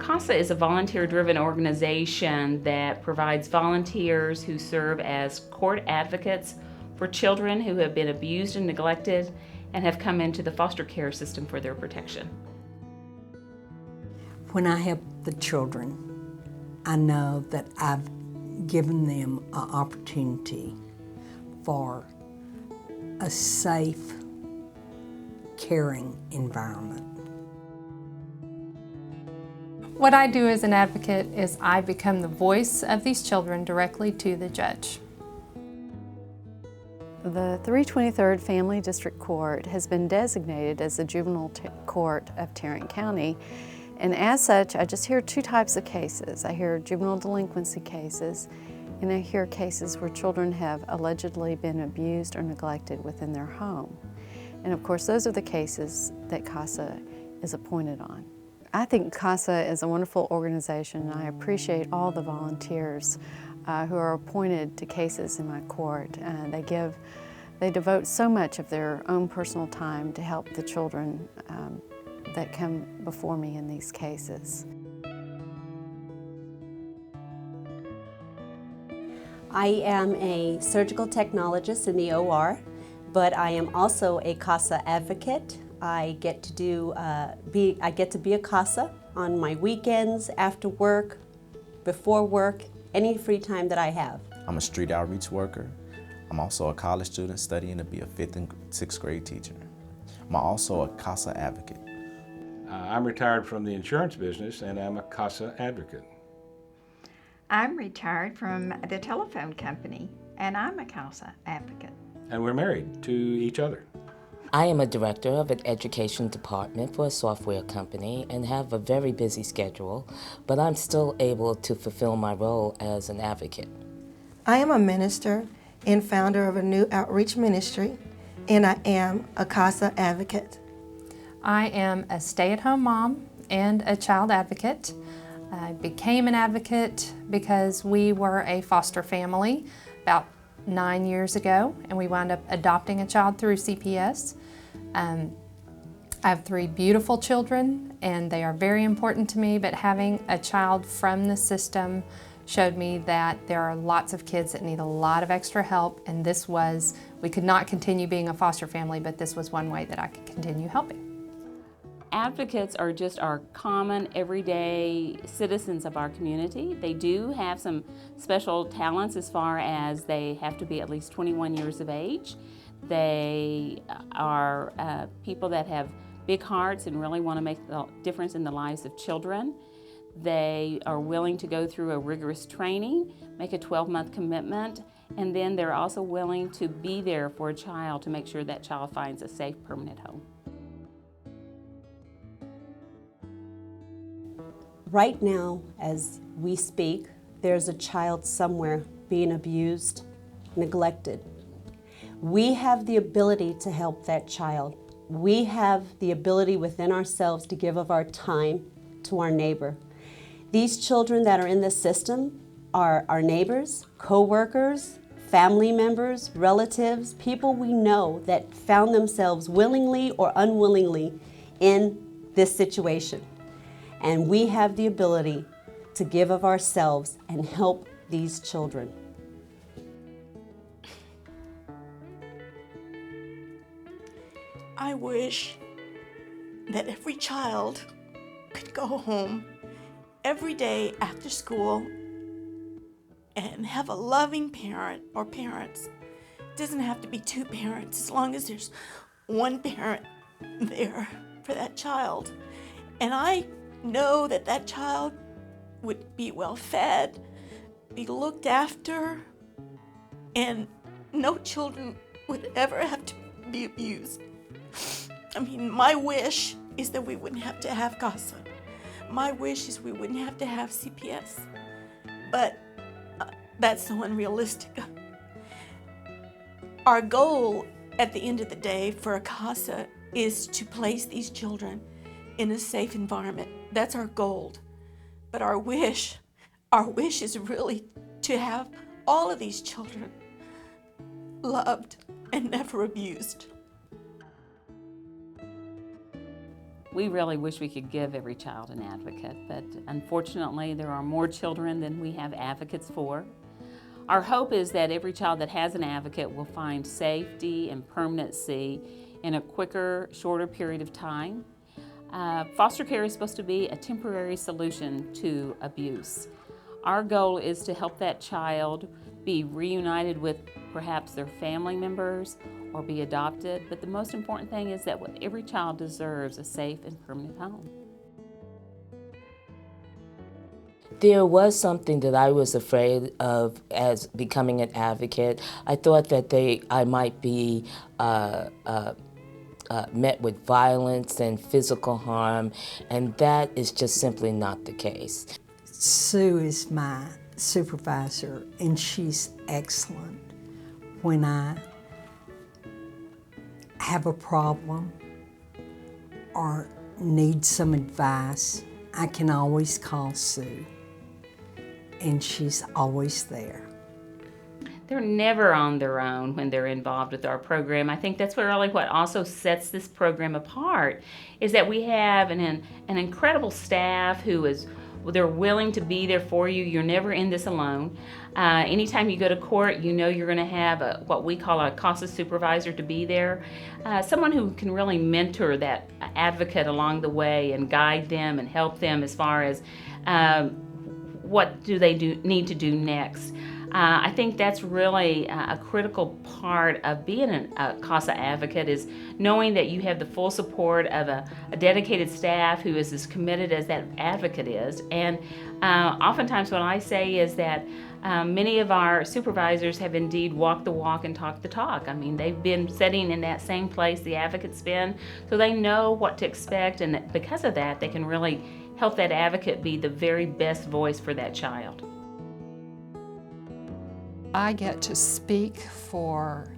Casa is a volunteer-driven organization that provides volunteers who serve as court advocates for children who have been abused and neglected and have come into the foster care system for their protection. When I help the children, I know that I've given them an opportunity for a safe, caring environment. What I do as an advocate is I become the voice of these children directly to the judge. The 323rd Family District Court has been designated as the juvenile court of Tarrant County, and as such I just hear two types of cases. I hear juvenile delinquency cases, and I hear cases where children have allegedly been abused or neglected within their home. And of course those are the cases that Casa is appointed on. I think Casa is a wonderful organization, and I appreciate all the volunteers who are appointed to cases in my court. They devote so much of their own personal time to help the children that come before me in these cases. I am a surgical technologist in the OR, but I am also a Casa advocate. I get to be a Casa on my weekends, after work, before work, any free time that I have. I'm a street outreach worker. I'm also a college student studying to be a 5th and 6th grade teacher. I'm also a Casa advocate. I'm retired from the insurance business, and I'm a Casa advocate. I'm retired from the telephone company, and I'm a Casa advocate. And we're married to each other. I am a director of an education department for a software company and have a very busy schedule, but I'm still able to fulfill my role as an advocate. I am a minister and founder of a new outreach ministry, and I am a Casa advocate. I am a stay-at-home mom and a child advocate. I became an advocate because we were a foster family about 9 years ago, and we wound up adopting a child through CPS. I have 3 beautiful children, and they are very important to me, but having a child from the system showed me that there are lots of kids that need a lot of extra help, and we could not continue being a foster family, but this was one way that I could continue helping. Advocates are just our common, everyday citizens of our community. They do have some special talents as far as they have to be at least 21 years of age. They are people that have big hearts and really want to make a difference in the lives of children. They are willing to go through a rigorous training, make a 12-month commitment, and then they're also willing to be there for a child to make sure that child finds a safe, permanent home. Right now, as we speak, there's a child somewhere being abused, neglected. We have the ability to help that child. We have the ability within ourselves to give of our time to our neighbor. These children that are in the system are our neighbors, co-workers, family members, relatives, people we know that found themselves willingly or unwillingly in this situation. And we have the ability to give of ourselves and help these children. I wish that every child could go home every day after school and have a loving parent or parents. It doesn't have to be 2 parents, as long as there's 1 parent there for that child. And I know that that child would be well fed, be looked after, and no children would ever have to be abused. I mean, my wish is that we wouldn't have to have Casa. My wish is we wouldn't have to have CPS. But that's so unrealistic. Our goal at the end of the day for a Casa is to place these children in a safe environment. That's our goal. But our wish is really to have all of these children loved and never abused. We really wish we could give every child an advocate, but unfortunately there are more children than we have advocates for. Our hope is that every child that has an advocate will find safety and permanency in a quicker, shorter period of time. Foster care is supposed to be a temporary solution to abuse. Our goal is to help that child be reunited with perhaps their family members or be adopted, but the most important thing is that every child deserves a safe and permanent home. There was something that I was afraid of as becoming an advocate. I thought that I might be met with violence and physical harm, and that is just simply not the case. Sue is my supervisor, and she's excellent. When I have a problem or need some advice, I can always call Sue, and she's always there. They're never on their own when they're involved with our program. I think that's really what also sets this program apart, is that we have an incredible staff they're willing to be there for you. You're never in this alone. Anytime you go to court, you know you're going to have what we call a Casa supervisor to be there. Someone who can really mentor that advocate along the way and guide them and help them as far as what do they need to do next. I think that's really a critical part of being a Casa advocate, is knowing that you have the full support of a dedicated staff who is as committed as that advocate is. And oftentimes what I say is that many of our supervisors have indeed walked the walk and talked the talk. I mean, they've been sitting in that same place the advocate's been, so they know what to expect, and because of that, they can really help that advocate be the very best voice for that child. I get to speak for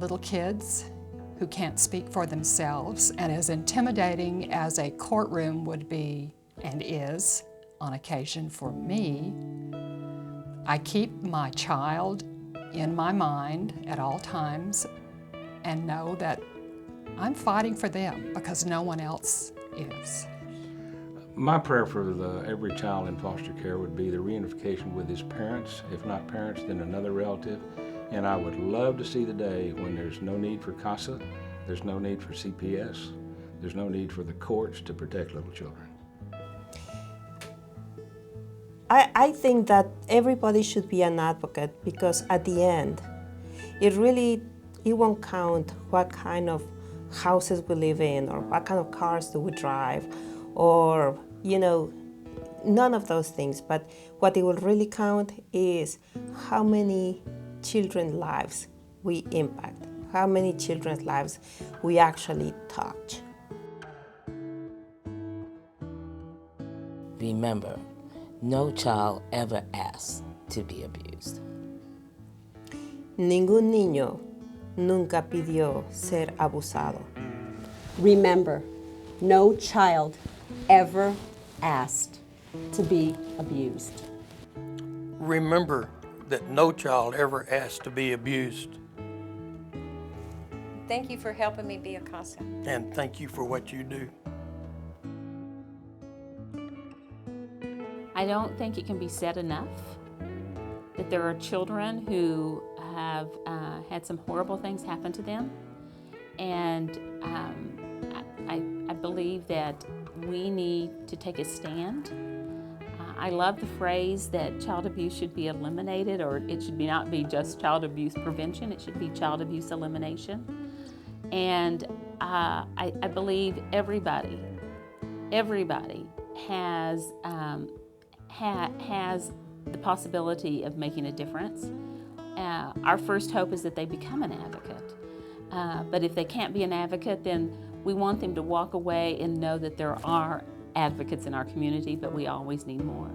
little kids who can't speak for themselves, and as intimidating as a courtroom would be and is on occasion for me, I keep my child in my mind at all times and know that I'm fighting for them because no one else is. My prayer for every child in foster care would be the reunification with his parents. If not parents, then another relative. And I would love to see the day when there's no need for Casa, there's no need for CPS, there's no need for the courts to protect little children. I think that everybody should be an advocate, because at the end, it won't count what kind of houses we live in or what kind of cars do we drive, or, none of those things. But what it will really count is how many children's lives we impact, how many children's lives we actually touch. Remember, no child ever asked to be abused. Ningún niño nunca pidió ser abusado. Remember, no child ever asked to be abused. Remember that no child ever asked to be abused. Thank you for helping me be a Casa. And thank you for what you do. I don't think it can be said enough that there are children who have had some horrible things happen to them, and I believe that we need to take a stand. I love the phrase that child abuse should be eliminated, or it should not be just child abuse prevention, it should be child abuse elimination. And I believe everybody has the possibility of making a difference. Our first hope is that they become an advocate. But if they can't be an advocate, then we want them to walk away and know that there are advocates in our community, but we always need more.